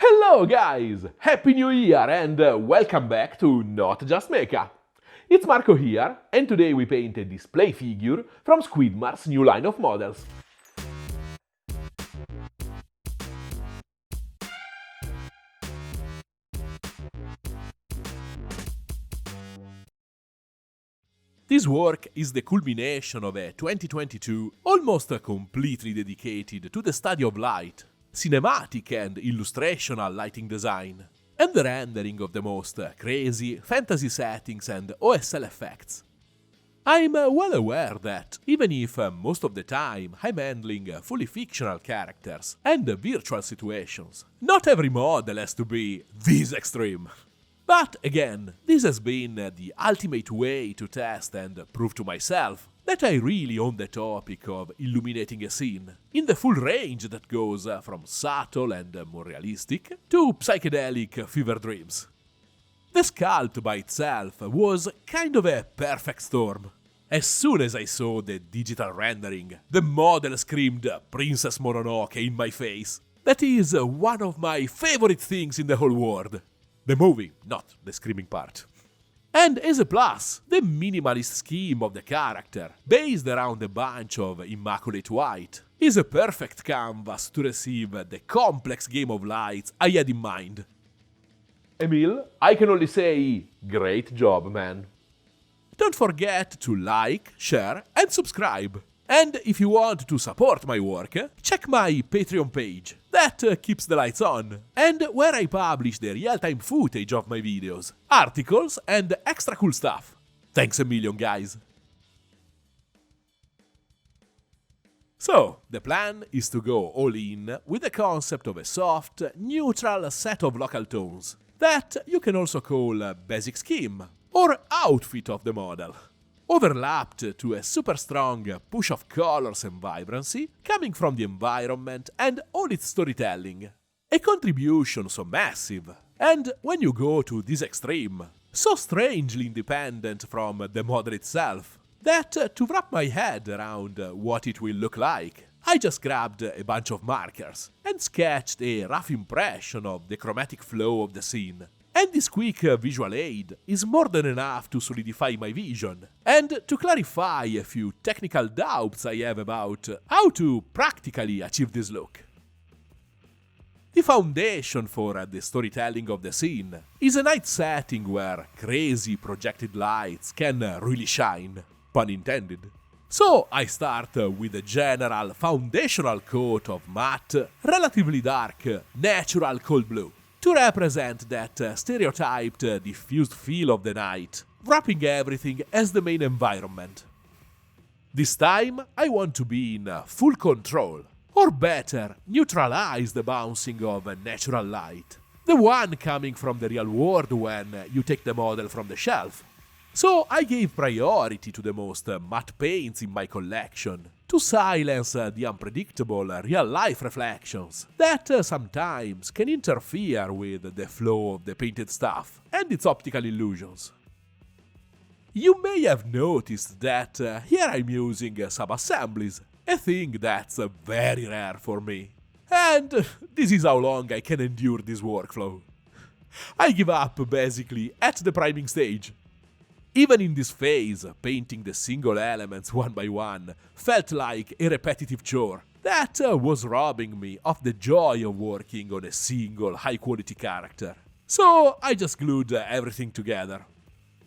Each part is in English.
Hello guys! Happy New Year and welcome back to Not Just Mecha. It's Marco here and today we paint a display figure from Squidmar's new line of models. This work is the culmination of a 2022 almost completely dedicated to the study of light, cinematic and illustrational lighting design, and the rendering of the most crazy fantasy settings and OSL effects. I'm well aware that, even if most of the time I'm handling fully fictional characters and virtual situations, not every model has to be this extreme. But again, this has been the ultimate way to test and prove to myself that I really own the topic of illuminating a scene, in the full range that goes from subtle and more realistic to psychedelic fever dreams. The sculpt by itself was kind of a perfect storm. As soon as I saw the digital rendering, the model screamed Princess Mononoke in my face. That is one of my favorite things in the whole world. The movie, not the screaming part. And as a plus, the minimalist scheme of the character, based around a bunch of immaculate white, is a perfect canvas to receive the complex game of lights I had in mind. Emil, I can only say, great job, man. Don't forget to like, share, and subscribe. And if you want to support my work, check my Patreon page. That keeps the lights on, and where I publish the real-time footage of my videos, articles, and extra cool stuff. Thanks a million, guys. So, the plan is to go all in with the concept of a soft, neutral set of local tones that you can also call basic scheme or outfit of the model, overlapped to a super strong push of colors and vibrancy coming from the environment and all its storytelling. A contribution so massive, and when you go to this extreme, so strangely independent from the model itself, that to wrap my head around what it will look like, I just grabbed a bunch of markers and sketched a rough impression of the chromatic flow of the scene. And this quick visual aid is more than enough to solidify my vision, and to clarify a few technical doubts I have about how to practically achieve this look. The foundation for the storytelling of the scene is a night setting where crazy projected lights can really shine, pun intended. So I start with a general foundational coat of matte, relatively dark, natural cold blue, to represent that stereotyped, diffused feel of the night, wrapping everything as the main environment. This time, I want to be in full control, or better, neutralize the bouncing of natural light, the one coming from the real world when you take the model from the shelf. So I gave priority to the most matte paints in my collection, to silence the unpredictable real-life reflections that sometimes can interfere with the flow of the painted stuff and its optical illusions. You may have noticed that here I'm using sub-assemblies, a thing that's very rare for me. And this is how long I can endure this workflow. I give up basically at the priming stage. Even in this phase, painting the single elements one by one felt like a repetitive chore that was robbing me of the joy of working on a single high-quality character. So I just glued everything together.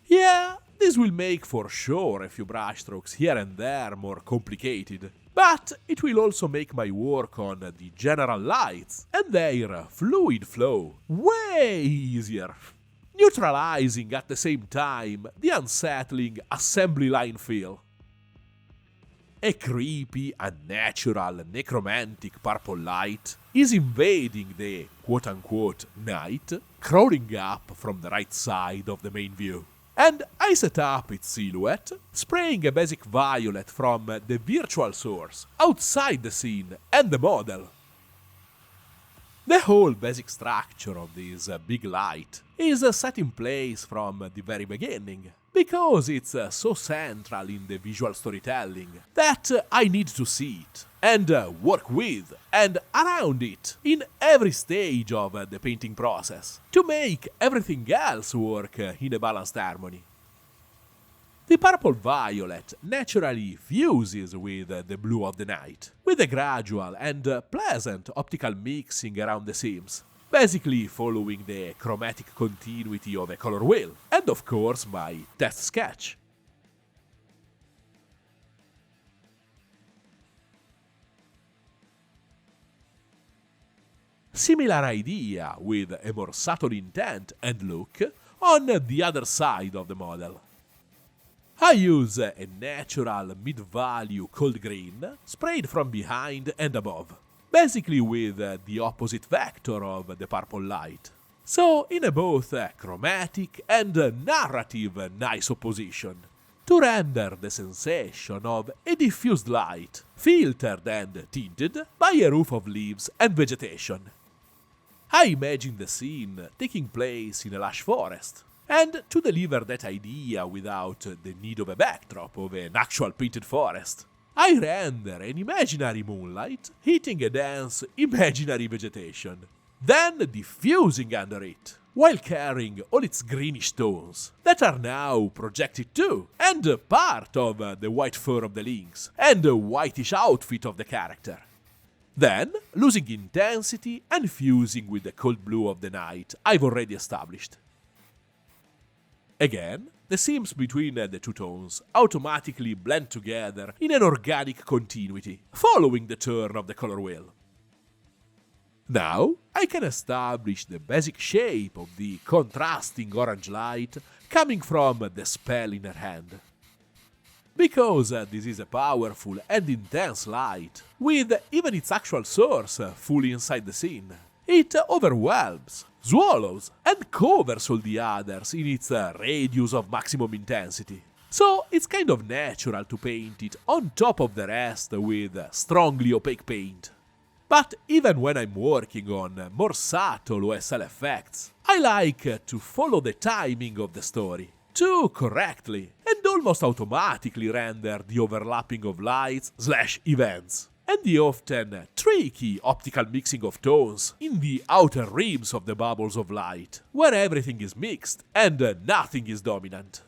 Yeah, this will make for sure a few brushstrokes here and there more complicated, but it will also make my work on the general lights and their fluid flow way easier, neutralizing at the same time the unsettling assembly line feel. A creepy, unnatural, necromantic purple light is invading the quote-unquote night, crawling up from the right side of the main view. And I set up its silhouette, spraying a basic violet from the virtual source outside the scene and the model. The whole basic structure of this big light is set in place from the very beginning, because it's so central in the visual storytelling that I need to see it and work with and around it in every stage of the painting process to make everything else work in a balanced harmony. The purple violet naturally fuses with the blue of the night, with a gradual and pleasant optical mixing around the seams, basically following the chromatic continuity of a color wheel, and of course my test sketch. Similar idea with a more subtle intent and look on the other side of the model. I use a natural mid-value cold green sprayed from behind and above, basically with the opposite vector of the purple light. So in a both chromatic and narrative nice opposition, to render the sensation of a diffused light, filtered and tinted by a roof of leaves and vegetation. I imagine the scene taking place in a lush forest, and to deliver that idea without the need of a backdrop of an actual painted forest, I render an imaginary moonlight hitting a dense imaginary vegetation, then diffusing under it, while carrying all its greenish tones that are now projected too, and part of the white fur of the lynx, and the whitish outfit of the character. Then, losing intensity and fusing with the cold blue of the night I've already established. Again, the seams between the two tones automatically blend together in an organic continuity, following the turn of the color wheel. Now, I can establish the basic shape of the contrasting orange light coming from the spell in her hand. Because this is a powerful and intense light, with even its actual source fully inside the scene, it overwhelms, swallows, and covers all the others in its radius of maximum intensity. So it's kind of natural to paint it on top of the rest with strongly opaque paint. But even when I'm working on more subtle OSL effects, I like to follow the timing of the story, to correctly and almost automatically render the overlapping of lights/events, and the often tricky optical mixing of tones in the outer rims of the bubbles of light, where everything is mixed and nothing is dominant.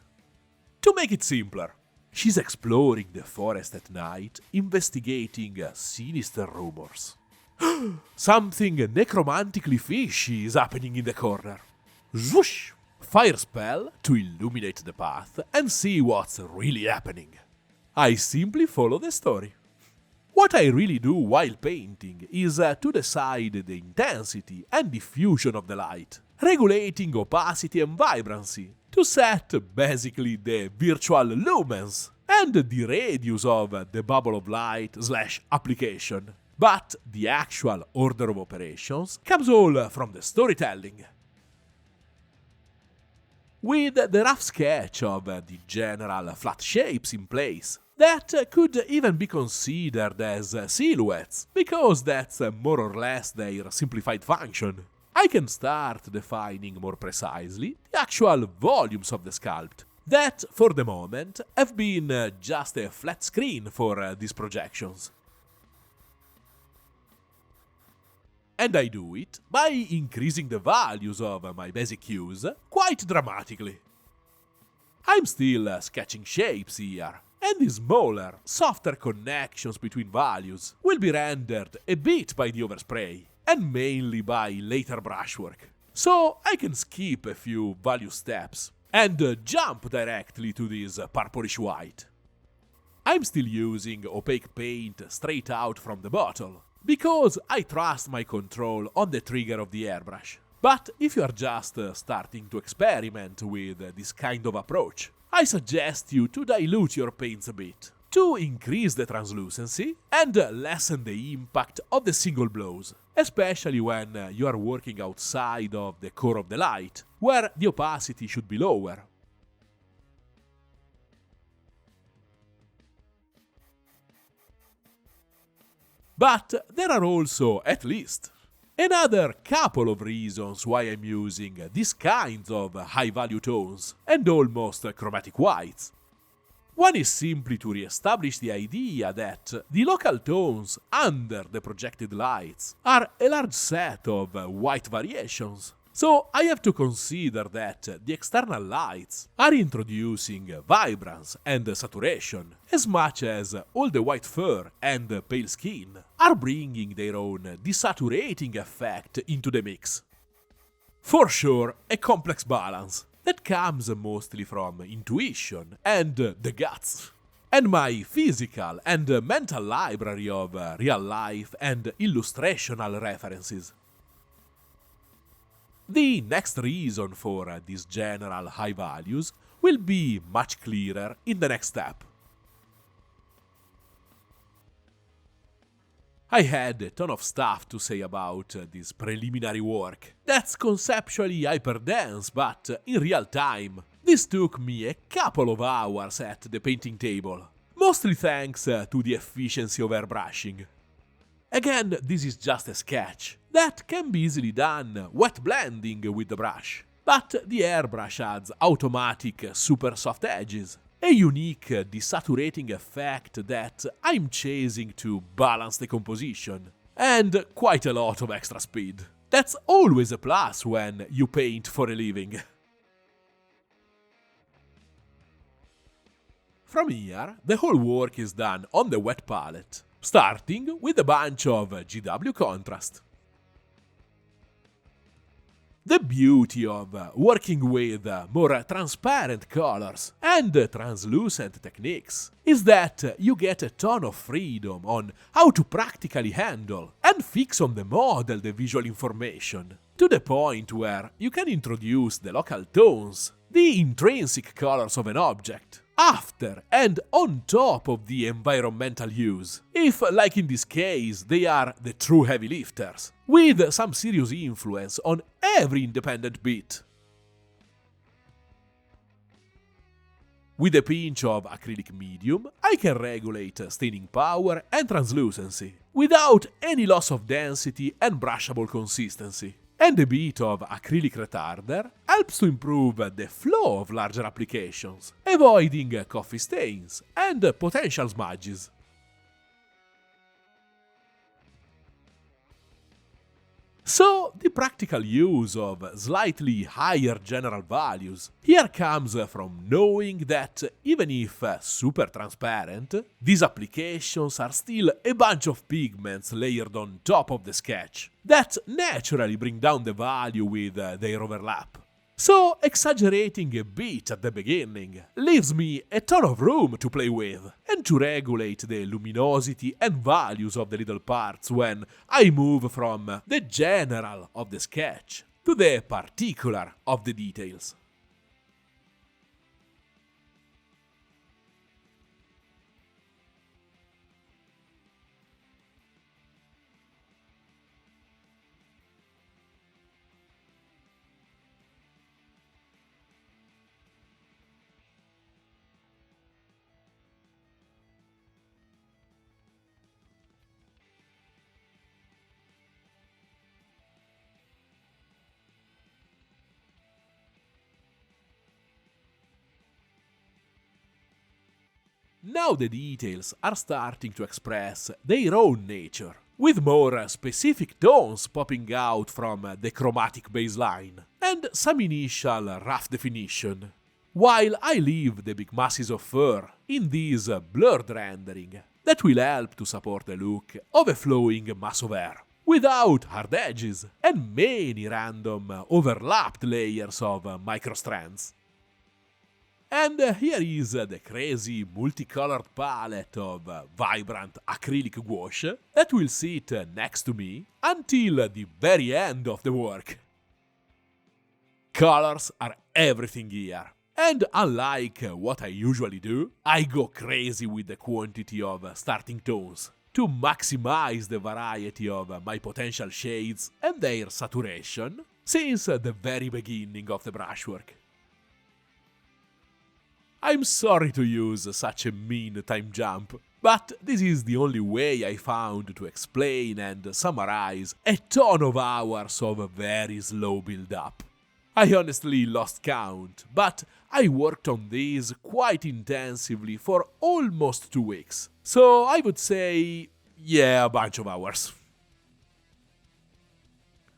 To make it simpler, she's exploring the forest at night, investigating sinister rumors. Something necromantically fishy is happening in the corner. Zwoosh! Fire spell to illuminate the path and see what's really happening. I simply follow the story. What I really do while painting is to decide the intensity and diffusion of the light, regulating opacity and vibrancy, to set basically the virtual lumens and the radius of the bubble of light/application. But the actual order of operations comes all from the storytelling. With the rough sketch of the general flat shapes in place, that could even be considered as silhouettes, because that's more or less their simplified function. I can start defining more precisely the actual volumes of the sculpt, that for the moment have been just a flat screen for these projections. And I do it by increasing the values of my basic hues quite dramatically. I'm still sketching shapes here, and the smaller, softer connections between values will be rendered a bit by the overspray, and mainly by later brushwork. So I can skip a few value steps and jump directly to this purplish white. I'm still using opaque paint straight out from the bottle, because I trust my control on the trigger of the airbrush. But if you are just starting to experiment with this kind of approach, I suggest you to dilute your paints a bit, to increase the translucency and lessen the impact of the single blows, especially when you are working outside of the core of the light, where the opacity should be lower. But there are also, at least, Another couple of reasons why I'm using these kinds of high-value tones and almost chromatic whites. One is simply to re-establish the idea that the local tones under the projected lights are a large set of white variations. So I have to consider that the external lights are introducing vibrance and saturation, as much as all the white fur and pale skin are bringing their own desaturating effect into the mix. For sure, a complex balance that comes mostly from intuition and the guts, and my physical and mental library of real life and illustrational references. The next reason for these general high values will be much clearer in the next step. I had a ton of stuff to say about this preliminary work. That's conceptually hyperdense, but in real time, this took me a couple of hours at the painting table, mostly thanks to the efficiency of airbrushing. Again, this is just a sketch that can be easily done wet blending with the brush, but the airbrush adds automatic super soft edges, a unique desaturating effect that I'm chasing to balance the composition, and quite a lot of extra speed. That's always a plus when you paint for a living. From here, the whole work is done on the wet palette, starting with a bunch of GW contrast. The beauty of working with more transparent colors and translucent techniques is that you get a ton of freedom on how to practically handle and fix on the model the visual information, to the point where you can introduce the local tones, the intrinsic colors of an object, after and on top of the environmental use, if, like in this case, they are the true heavy lifters, with some serious influence on every independent bit. With a pinch of acrylic medium, I can regulate staining power and translucency, without any loss of density and brushable consistency. And a bit of acrylic retarder helps to improve the flow of larger applications, avoiding coffee stains and potential smudges. So, the practical use of slightly higher general values here comes from knowing that even if super transparent, these applications are still a bunch of pigments layered on top of the sketch that naturally bring down the value with their overlap. So, exaggerating a bit at the beginning leaves me a ton of room to play with and to regulate the luminosity and values of the little parts when I move from the general of the sketch to the particular of the details. Now the details are starting to express their own nature, with more specific tones popping out from the chromatic baseline, and some initial rough definition, while I leave the big masses of fur in this blurred rendering that will help to support the look of a flowing mass of hair, without hard edges and many random overlapped layers of microstrands. And here is the crazy multicolored palette of vibrant acrylic gouache that will sit next to me until the very end of the work. Colors are everything here, and unlike what I usually do, I go crazy with the quantity of starting tones to maximize the variety of my potential shades and their saturation since the very beginning of the brushwork. I'm sorry to use such a mean time jump, But this is the only way I found to explain and summarize a ton of hours of very slow build-up. I honestly lost count, but I worked on these quite intensively for almost 2 weeks. So I would say, yeah, a bunch of hours.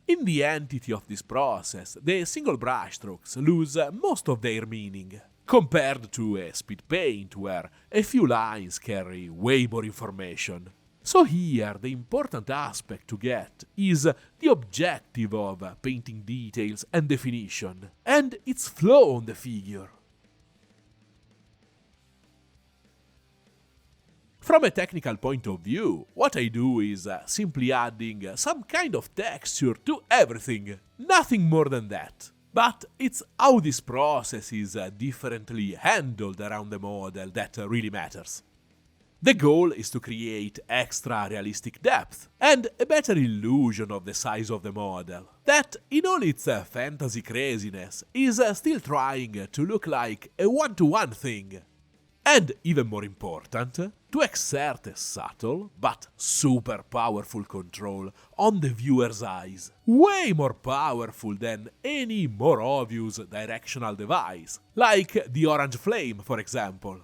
In the entity of this process, the single brushstrokes lose most of their meaning, compared to a speed paint where a few lines carry way more information. So here the important aspect to get is the objective of painting details and definition, and its flow on the figure. From a technical point of view, what I do is simply adding some kind of texture to everything, nothing more than that. But it's how this process is differently handled around the model that really matters. The goal is to create extra realistic depth and a better illusion of the size of the model, that in all its fantasy craziness is still trying to look like a one-to-one thing. And even more important, to exert a subtle but super powerful control on the viewer's eyes, way more powerful than any more obvious directional device, like the orange flame, for example.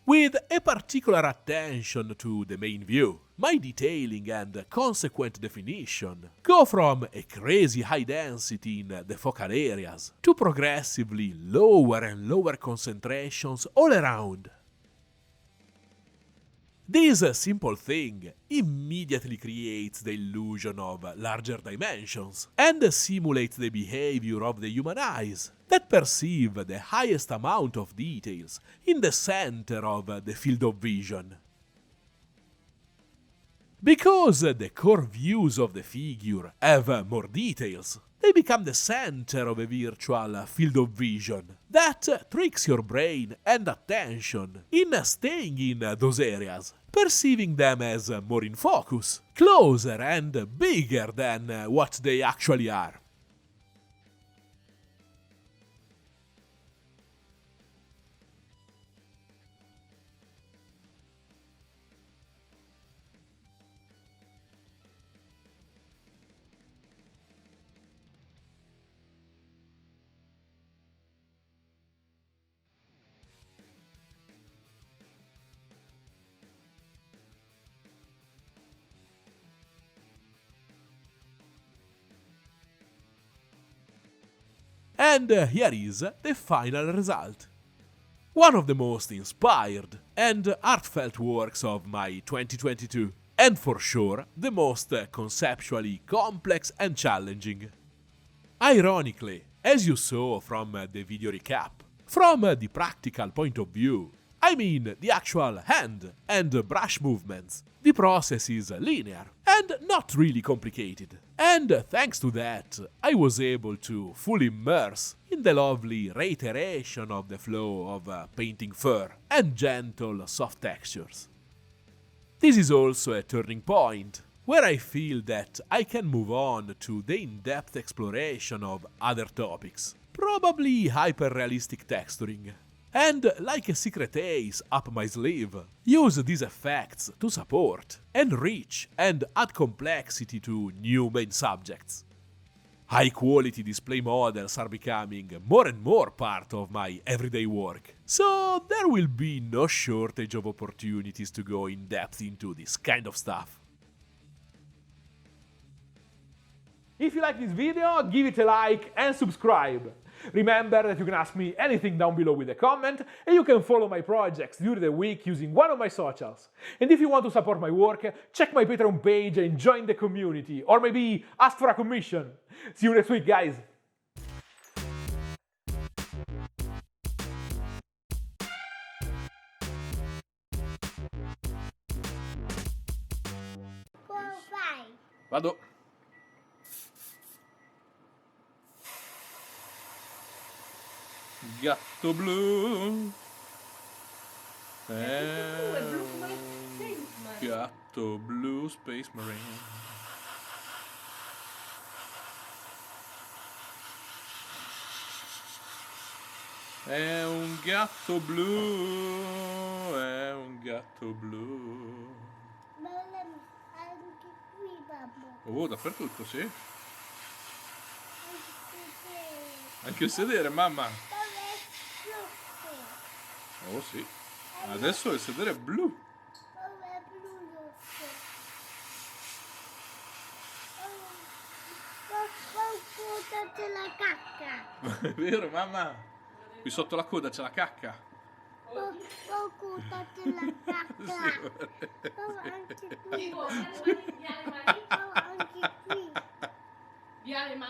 With a particular attention to the main view, my detailing and consequent definition go from a crazy high density in the focal areas to progressively lower and lower concentrations all around. This simple thing immediately creates the illusion of larger dimensions and simulates the behavior of the human eyes that perceive the highest amount of details in the center of the field of vision. Because the core views of the figure have more details, they become the center of a virtual field of vision that tricks your brain and attention in staying in those areas, perceiving them as more in focus, closer and bigger than what they actually are. And here is the final result. One of the most inspired and heartfelt works of my 2022, and for sure the most conceptually complex and challenging. Ironically, as you saw from the video recap, from the practical point of view, I mean the actual hand and brush movements, the process is linear and not really complicated. And thanks to that, I was able to fully immerse in the lovely reiteration of the flow of painting fur and gentle soft textures. This is also a turning point, where I feel that I can move on to the in-depth exploration of other topics, probably hyper-realistic texturing, and like a secret ace up my sleeve, use these effects to support, enrich, and add complexity to new main subjects. High-quality display models are becoming more and more part of my everyday work, so there will be no shortage of opportunities to go in depth into this kind of stuff. If you like this video, give it a like and subscribe. Remember that you can ask me anything down below with a comment, and you can follow my projects during the week using one of my socials. And if you want to support my work, check my Patreon page and join the community, or maybe ask for a commission. See you next week, guys! Vado. Gatto blu. Gatto blu, Space Marine. È un gatto blu, è un gatto blu. Anche qui, babbo. Oh, dappertutto, sì. Anche Anche il sedere, mamma. dove è rosso? Oh, sì. Adesso il sedere è blu. Dove è blu rosso? Qualcuno c'è la cacca. È vero, mamma? Qui sotto la coda c'è la cacca. Qualcuno c'è la cacca. Anche qui. Anche qui. Via le mani.